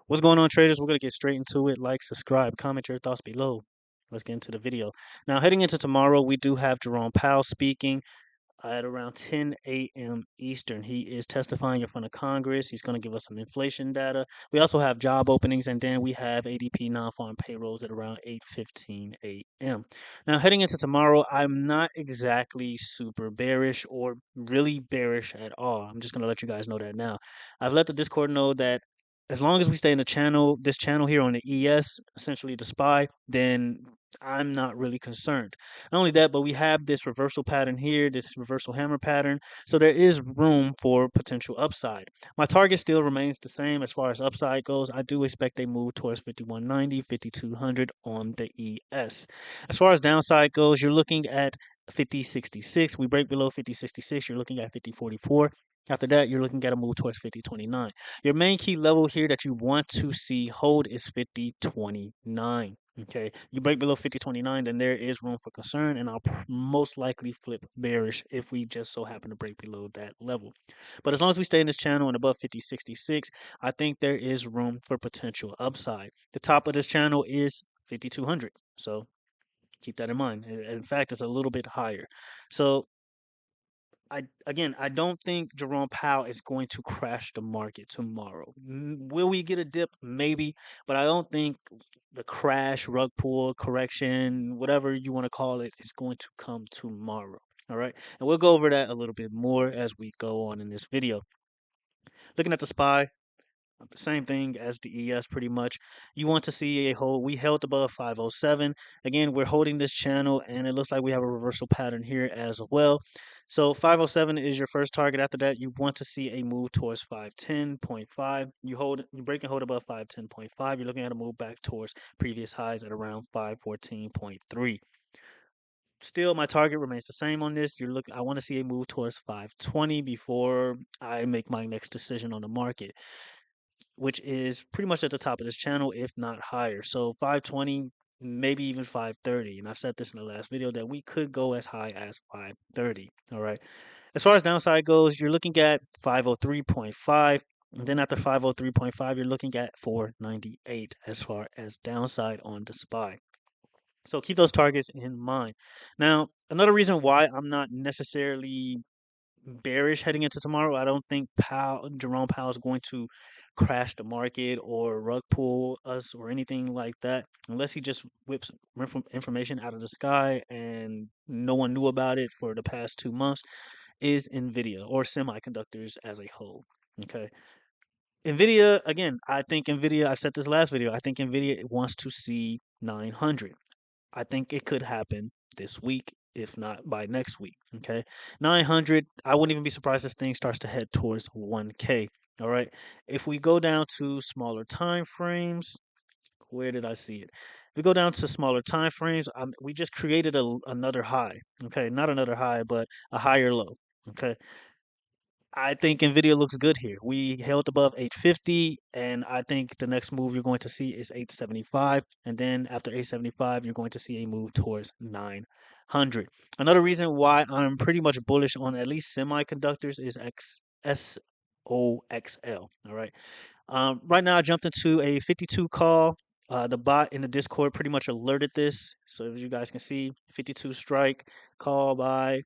What's going on, traders? We're going to get straight into it. Like, subscribe, comment your thoughts below. Let's get into the video. Now, heading into tomorrow, we do have Jerome Powell speaking at around 10 a.m. Eastern. He is testifying in front of Congress. He's going to give us some inflation data. We also have job openings, and then we have ADP non-farm payrolls at around 8:15 a.m. Now, heading into tomorrow, I'm not exactly super bearish or really bearish at all. I'm just going to let you guys know that now. I've let the Discord know that as long as we stay in the channel, this channel here on the ES, essentially the SPY, then I'm not really concerned. Not only that, but we have this reversal pattern here, this reversal hammer pattern. So there is room for potential upside. My target still remains the same as far as upside goes. I do expect a move towards 5190, 5200 on the ES. As far as downside goes, you're looking at 5066. We break below 5066, you're looking at 5044. After that, you're looking at a move towards 5029. Your main key level here that you want to see hold is 5029. Okay, you break below 5029, then there is room for concern, and I'll most likely flip bearish if we just so happen to break below that level. But as long as we stay in this channel and above 5066, I think there is room for potential upside. The top of this channel is 5200, so keep that in mind. In fact, it's a little bit higher. So I don't think Jerome Powell is going to crash the market tomorrow. Will we get a dip? Maybe, but I don't think the crash, rug pull, correction, whatever you want to call it, is going to come tomorrow. All right, and we'll go over that a little bit more as we go on in this video. Looking at the SPY, the same thing as the ES pretty much. You want to see a hold. We held above 507. Again, we're holding this channel and it looks like we have a reversal pattern here as well. So 507 is your first target. After that, you want to see a move towards 510.5. You break and hold above 510.5. You're looking at a move back towards previous highs at around 514.3. Still, my target remains the same on this. I want to see a move towards 520 before I make my next decision on the market, which is pretty much at the top of this channel, if not higher. So 520, maybe even 530. And I've said this in the last video that we could go as high as 530. All right. As far as downside goes, you're looking at 503.5. And then after 503.5, you're looking at 498 as far as downside on the SPY. So keep those targets in mind. Now, another reason why I'm not necessarily bearish heading into tomorrow. I don't think Jerome Powell is going to crash the market or rug pull us or anything like that, unless he just whips information out of the sky and no one knew about it for the past 2 months. Is Nvidia or semiconductors as a whole? Okay. Nvidia, again, I think Nvidia, I've said this last video, I think Nvidia wants to see 900. I think it could happen this week, if not by next week. Okay. 900, I wouldn't even be surprised this thing starts to head towards 1K. All right. If we go down to smaller time frames, where did I see it? If we go down to smaller time frames, we just created another high. Okay. Not another high, but a higher low. Okay. I think Nvidia looks good here. We held above 850, and I think the next move you're going to see is 875, and then after 875, you're going to see a move towards 900. Another reason why I'm pretty much bullish on at least semiconductors is SOXL. All right. Right now, I jumped into a 52 call. The bot in the Discord pretty much alerted this. So as you guys can see, 52 strike call by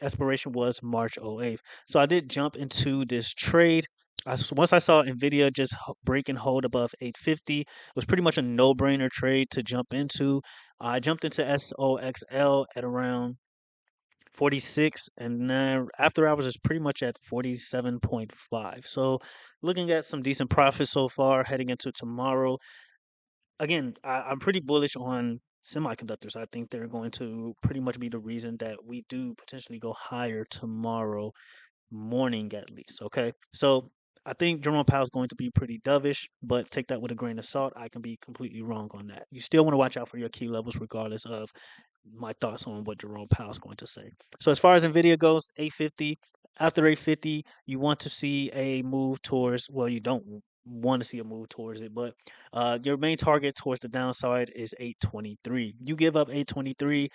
expiration was March 08th. So I did jump into this trade. Once I saw Nvidia just break and hold above 850, it was pretty much a no-brainer trade to jump into. I jumped into SOXL at around 46, and then after hours is pretty much at 47.5. So looking at some decent profits so far heading into tomorrow. Again, I'm pretty bullish on semiconductors. I think they're going to pretty much be the reason that we do potentially go higher tomorrow morning at least. Okay. So I think Jerome Powell is going to be pretty dovish, but take that with a grain of salt. I can be completely wrong on that. You still want to watch out for your key levels regardless of my thoughts on what Jerome Powell is going to say. So as far as Nvidia goes, 850. After 850, you want to see a move towards, well, you don't want to see a move towards it, but your main target towards the downside is 823. You give up 823,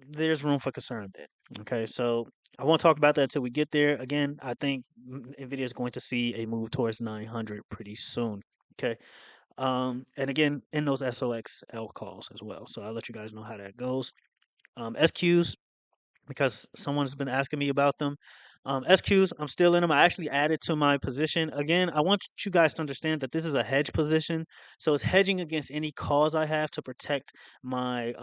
there's room for concern there. Okay, so I won't talk about that until we get there. Again, I think Nvidia is going to see a move towards 900 pretty soon. Okay, and again in those SOXL calls as well. So I'll let you guys know how that goes. SQs, because someone's been asking me about them. SQs, I'm still in them. I actually added to my position. Again, I want you guys to understand that this is a hedge position. So it's hedging against any cause I have to protect my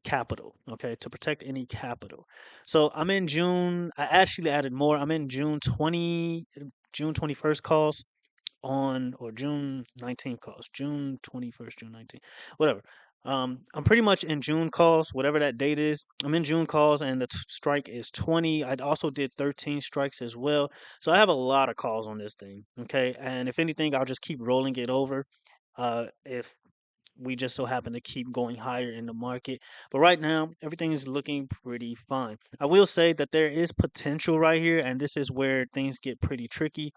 capital, okay, to protect any capital. So I'm in June. I actually added more. I'm in June 21st calls on, or June 19th calls, June 21st, June 19th, whatever. I'm pretty much in June calls, whatever that date is. I'm in June calls, and the strike is 20. I also did 13 strikes as well. So I have a lot of calls on this thing. Okay. And if anything, I'll just keep rolling it over. If we just so happen to keep going higher in the market. But right now, everything is looking pretty fine. I will say that there is potential right here, and this is where things get pretty tricky.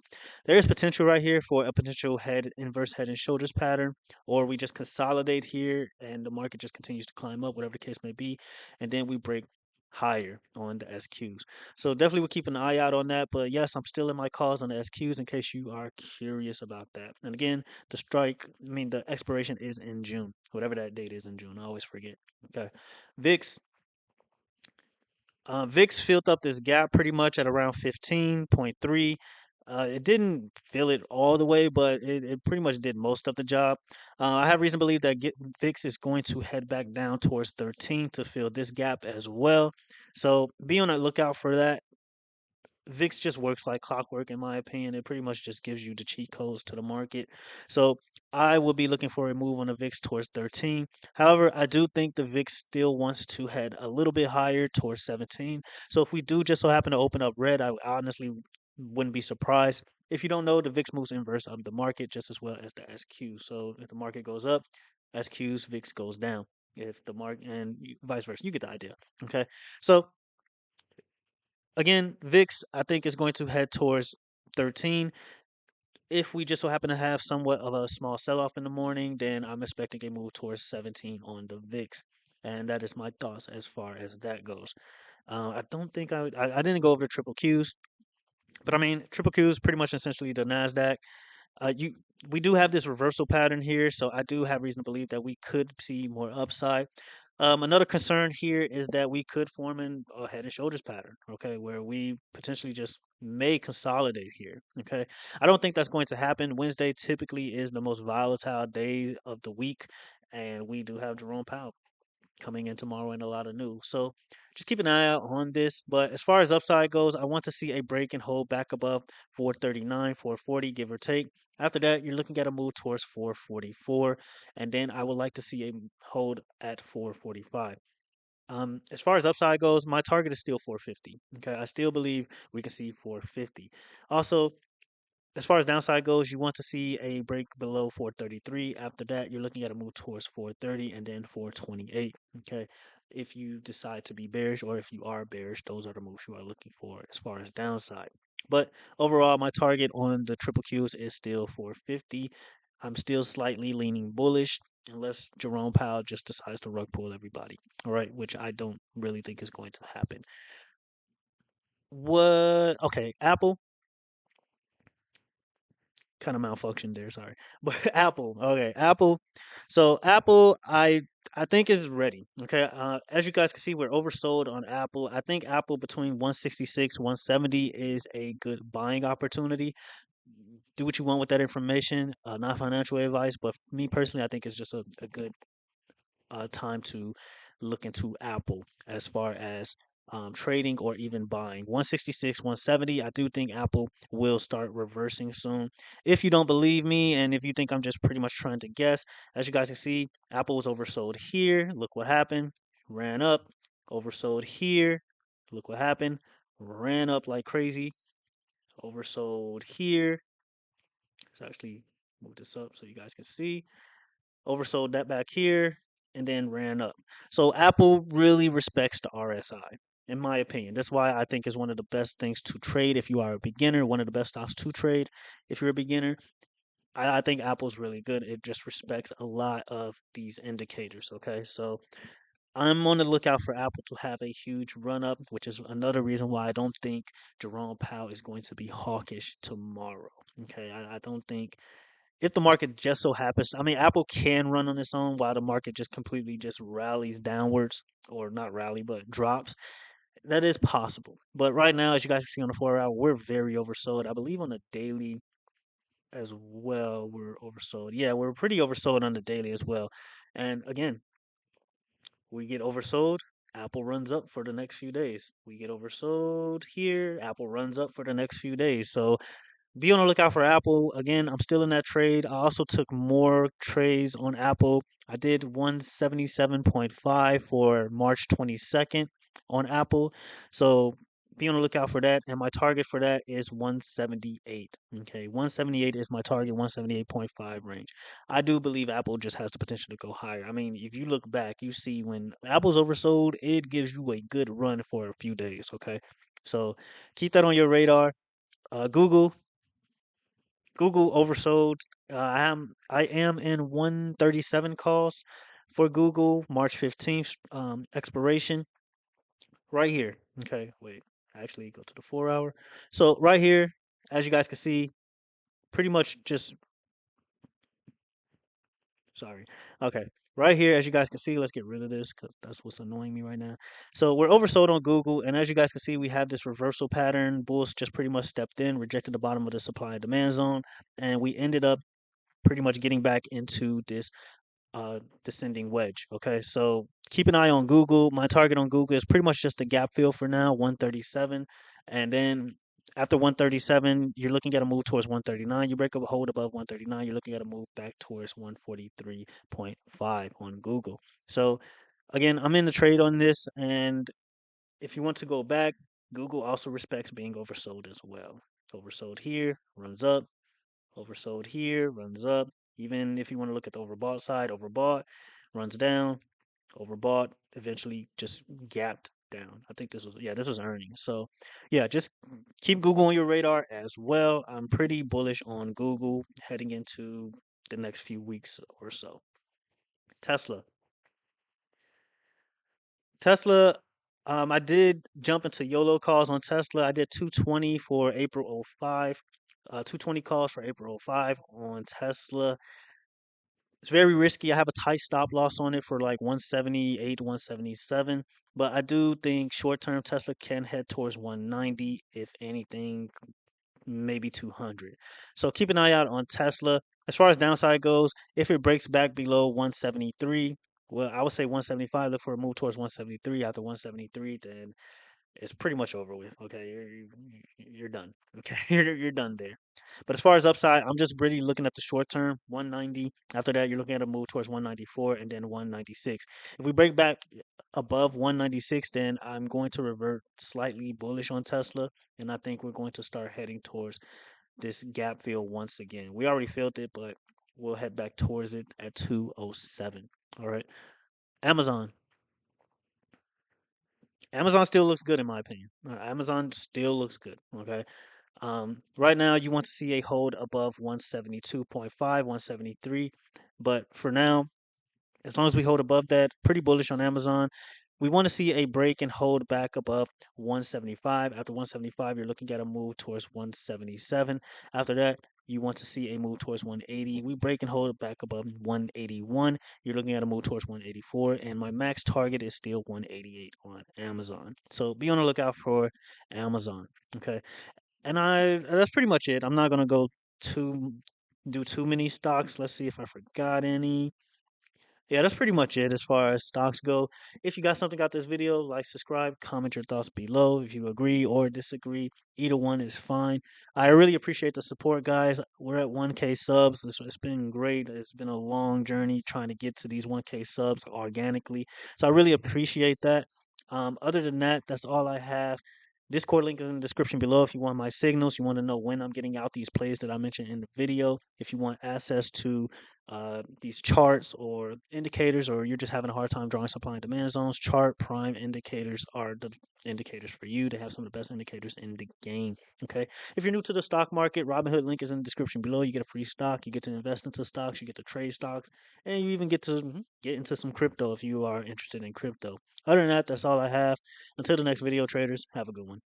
There is potential right here for a potential inverse head and shoulders pattern, or we just consolidate here and the market just continues to climb up, whatever the case may be, and then we break higher on the SQs. So definitely we'll keep an eye out on that. But yes, I'm still in my calls on the SQs in case you are curious about that. And again, the expiration is in June, whatever that date is in June. I always forget. Okay. VIX. VIX filled up this gap pretty much at around 15.3. It didn't fill it all the way, but it pretty much did most of the job. I have reason to believe that VIX is going to head back down towards 13 to fill this gap as well. So be on the lookout for that. VIX just works like clockwork, in my opinion. It pretty much just gives you the cheat codes to the market. So I will be looking for a move on the VIX towards 13. However, I do think the VIX still wants to head a little bit higher towards 17. So if we do just so happen to open up red, I honestly wouldn't be surprised. If you don't know, the VIX moves inverse of the market just as well as the SQ. So if the market goes up, SQ's VIX goes down. If the market and vice versa, you get the idea. Okay, so again, VIX, I think, is going to head towards 13. If we just so happen to have somewhat of a small sell off in the morning, then I'm expecting a move towards 17 on the VIX. And that is my thoughts as far as that goes. I don't think I didn't go over the triple Qs, but I mean, triple Qs pretty much essentially the NASDAQ. You We do have this reversal pattern here, so I do have reason to believe that we could see more upside. Another concern here is that we could form a head and shoulders pattern, okay, where we potentially just may consolidate here, okay. I don't think that's going to happen. Wednesday typically is the most volatile day of the week, and we do have Jerome Powell coming in tomorrow and a lot of news. So just keep an eye out on this. But as far as upside goes, I want to see a break and hold back above 439, 440, give or take. After that, you're looking at a move towards 444, and then I would like to see a hold at 445. As far as upside goes, my target is still 450. Okay, I still believe we can see 450. Also, as far as downside goes, you want to see a break below 433. After that, you're looking at a move towards 430 and then 428. Okay. If you decide to be bearish or if you are bearish, those are the moves you are looking for as far as downside. But overall, my target on the triple Qs is still 450. I'm still slightly leaning bullish unless Jerome Powell just decides to rug pull everybody. All right, which I don't really think is going to happen. What? Okay, Apple kind of malfunction there. Sorry, but Apple. Okay, Apple. So Apple, I think is ready. Okay, as you guys can see, we're oversold on Apple. I think Apple between 166, 170 is a good buying opportunity. Do what you want with that information. Not financial advice, but me personally, I think it's just a good time to look into Apple as far as trading or even buying. 166, 170, I do think Apple will start reversing soon. If you don't believe me and if you think I'm just pretty much trying to guess, as you guys can see, Apple was oversold here. Look what happened. Ran up, oversold here. Look what happened. Ran up like crazy. Oversold here. Let's actually move this up so you guys can see. Oversold that back here, and then ran up. So Apple really respects the RSI, in my opinion. That's why I think is one of the best things to trade if you are a beginner. One of the best stocks to trade if you're a beginner. I think Apple's really good. It just respects a lot of these indicators. Okay, so I'm on the lookout for Apple to have a huge run up, which is another reason why I don't think Jerome Powell is going to be hawkish tomorrow. Okay, I don't think if the market just so happens, I mean, Apple can run on its own while the market just completely just rallies downwards, or not rally, but drops. That is possible. But right now, as you guys can see on the 4 hour, we're very oversold. I believe on the daily as well, we're oversold. Yeah, we're pretty oversold on the daily as well. And again, we get oversold, Apple runs up for the next few days. We get oversold here, Apple runs up for the next few days. So be on the lookout for Apple. Again, I'm still in that trade. I also took more trades on Apple. I did 177.5 for March 22nd on Apple. So be on the lookout for that. And my target for that is 178. Okay, 178 is my target, 178.5 range. I do believe Apple just has the potential to go higher. I mean, if you look back, you see when Apple's oversold, it gives you a good run for a few days. Okay, so keep that on your radar. Google, oversold. I am in 137 calls for Google March 15th expiration right here. Okay, wait. Actually, go to the 4 hour. So right here, as you guys can see, pretty much just sorry. Okay. Right here, as you guys can see, let's get rid of this because that's what's annoying me right now. So we're oversold on Google, and as you guys can see, we have this reversal pattern. Bulls just pretty much stepped in, rejected the bottom of the supply and demand zone, and we ended up pretty much getting back into this descending wedge. Okay, so keep an eye on Google. My target on Google is pretty much just a gap fill for now, 137, and then after 137, you're looking at a move towards 139. You break up a hold above 139, you're looking at a move back towards 143.5 on Google. So again, I'm in the trade on this, and if you want to go back, Google also respects being oversold as well. Oversold here, runs up, oversold here, runs up. Even if you want to look at the overbought side, overbought, runs down, overbought, eventually just gapped down. I think this was earnings. So yeah, just keep Google on your radar as well. I'm pretty bullish on Google heading into the next few weeks or so. Tesla. Tesla, I did jump into YOLO calls on Tesla. I did 220 for April '05. 220 calls for April '05 on Tesla. It's very risky. I have a tight stop loss on it for like 178, 177. But I do think short term Tesla can head towards 190, if anything, maybe 200. So keep an eye out on Tesla. As far as downside goes, if it breaks back below 173, well, I would say 175. Look for a move towards 173. After 173, then it's pretty much over with. Okay, you're done. Okay, you're done there. But as far as upside, I'm just really looking at the short term, 190. After that, you're looking at a move towards 194 and then 196. If we break back above 196, then I'm going to revert slightly bullish on Tesla, and I think we're going to start heading towards this gap fill once again. We already filled it, but we'll head back towards it at 207. All right, Amazon. Amazon still looks good in my opinion. Amazon still looks good. Okay. Right now, you want to see a hold above 172.5, 173. But for now, as long as we hold above that, pretty bullish on Amazon. We want to see a break and hold back above 175. After 175, you're looking at a move towards 177. After that, you want to see a move towards 180. We break and hold back above 181. You're looking at a move towards 184. And my max target is still 188 on Amazon. So be on the lookout for Amazon. Okay. And that's pretty much it. I'm not gonna go too do too many stocks. Let's see if I forgot any. Yeah, that's pretty much it as far as stocks go. If you got something out this video, like, subscribe, comment your thoughts below. If you agree or disagree, either one is fine. I really appreciate the support, guys. We're at 1K subs. It's been great. It's been a long journey trying to get to these 1K subs organically. So I really appreciate that. Other than that, that's all I have. Discord link is in the description below if you want my signals. You want to know when I'm getting out these plays that I mentioned in the video. If you want access to these charts or indicators, or you're just having a hard time drawing supply and demand zones, chart prime indicators are the indicators for you to have some of the best indicators in the game. Okay. If you're new to the stock market, Robinhood link is in the description below. You get a free stock, you get to invest into stocks, you get to trade stocks, and you even get to get into some crypto if you are interested in crypto. Other than that, that's all I have. Until the next video, traders, have a good one.